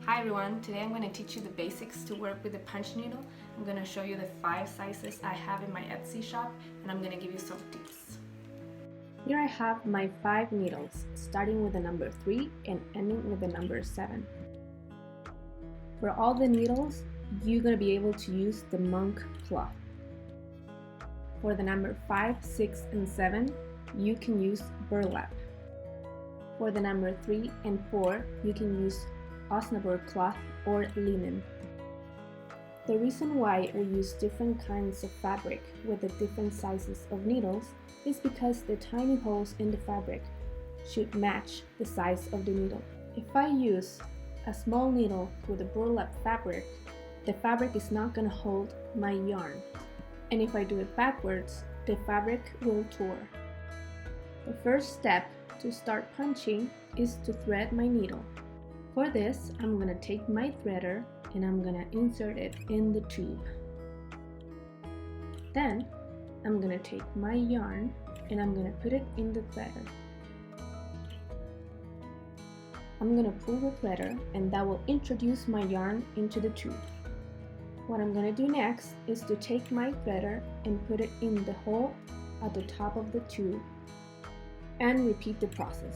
Hi everyone, today I'm going to teach you the basics to work with the punch needle. I'm going to show you the 5 sizes I have in my Etsy shop, and I'm going to give you some tips. Here I have my 5 needles, starting with the number 3 and ending with the number 7. For all the needles, you're going to be able to use the monk cloth. For the number 5, 6, and 7, you can use burlap. For the number 3 and 4, you can use osnaburg cloth or linen. The reason why we use different kinds of fabric with the different sizes of needles is because the tiny holes in the fabric should match the size of the needle. If I use a small needle with a burlap fabric, the fabric is not going to hold my yarn. And if I do it backwards, the fabric will tear. The first step to start punching is to thread my needle. For this, I'm going to take my threader and I'm going to insert it in the tube. Then, I'm going to take my yarn and I'm going to put it in the threader. I'm going to pull the threader and that will introduce my yarn into the tube. What I'm going to do next is to take my threader and put it in the hole at the top of the tube and repeat the process.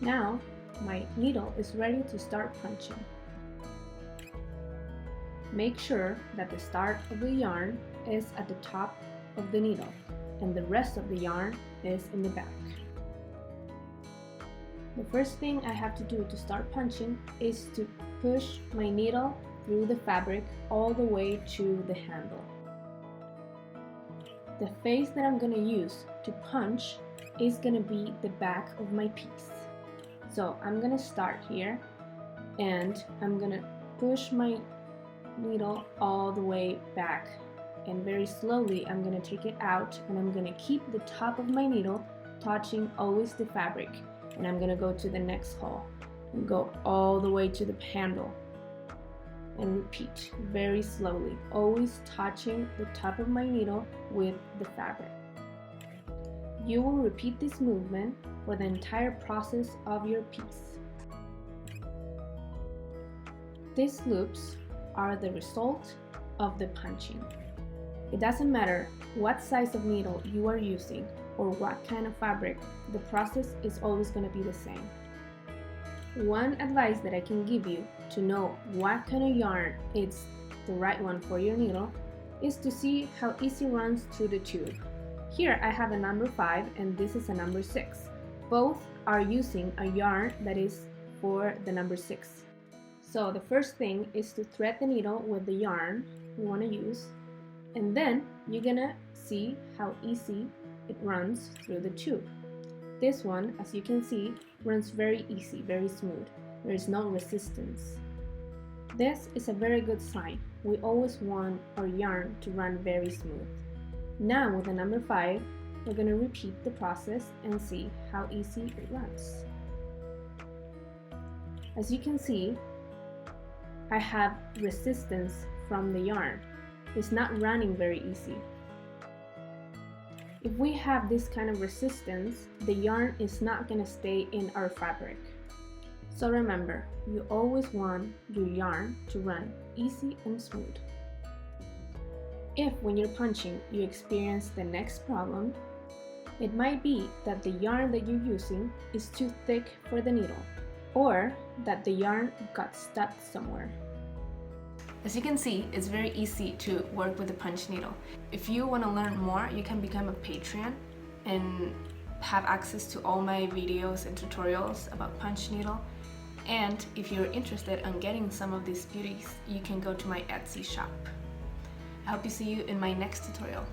Now, my needle is ready to start punching. Make sure that the start of the yarn is at the top of the needle and the rest of the yarn is in the back. The first thing I have to do to start punching is to push my needle through the fabric all the way to the handle. The face that I'm going to use to punch is going to be the back of my piece. So I'm going to start here and I'm going to push my needle all the way back, and very slowly I'm going to take it out and I'm going to keep the top of my needle touching always the fabric, and I'm going to go to the next hole and go all the way to the handle and repeat very slowly, always touching the top of my needle with the fabric. You will repeat this movement for the entire process of your piece. These loops are the result of the punching. It doesn't matter what size of needle you are using or what kind of fabric, the process is always going to be the same. One advice that I can give you to know what kind of yarn is the right one for your needle is to see how easy it runs through the tube. Here I have a number 5 and this is a number 6. Both are using a yarn that is for the number 6. So the first thing is to thread the needle with the yarn you want to use, and then you're gonna see how easy it runs through the tube. This one, as you can see, runs very easy, very smooth. There is no resistance. This is a very good sign. We always want our yarn to run very smooth. Now with the number 5, we're going to repeat the process and see how easy it runs. As you can see, I have resistance from the yarn. It's not running very easy. If we have this kind of resistance, the yarn is not going to stay in our fabric. So remember, you always want your yarn to run easy and smooth. If when you're punching you experience the next problem, it might be that the yarn that you're using is too thick for the needle, or that the yarn got stuck somewhere. As you can see, it's very easy to work with the punch needle. If you want to learn more, you can become a Patreon and have access to all my videos and tutorials about punch needle. And if you're interested in getting some of these beauties, you can go to my Etsy shop. I hope to see you in my next tutorial.